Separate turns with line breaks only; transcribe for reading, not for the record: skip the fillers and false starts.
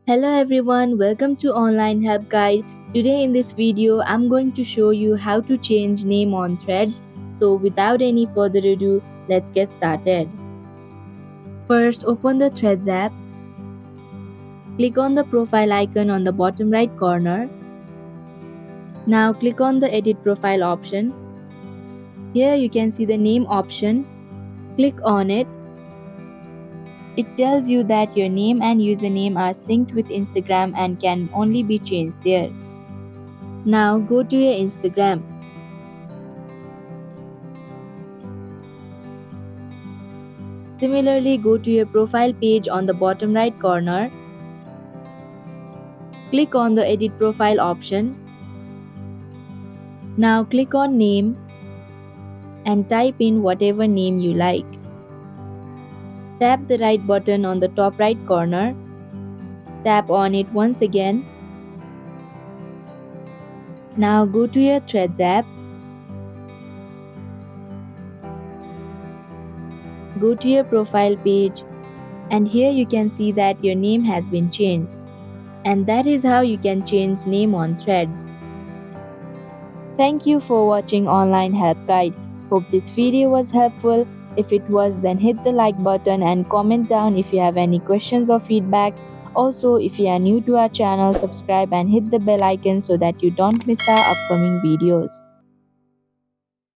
Hello everyone, welcome to Online Help Guide. Today in this video, I'm going to show you how to change name on threads. So without any further ado, let's get started. First, open the Threads app. Click on the profile icon on the bottom right corner. Now click on the Edit Profile option. Here you can see the name option. Click on it. It tells you that your name and username are synced with Instagram and can only be changed there. Now go to your Instagram. Similarly, go to your profile page on the bottom right corner. Click on the Edit Profile option. Now click on Name and type in whatever name you like. Tap the right button on the top right corner. Tap on it once again. Now go to your Threads app. Go to your profile page, and here you can see that your name has been changed. And that is how you can change name on Threads. Thank you for watching Online Help Guide. Hope this video was helpful. If it was, then hit the like button and comment down if you have any questions or feedback. Also, if you are new to our channel, subscribe and hit the bell icon so that you don't miss our upcoming videos.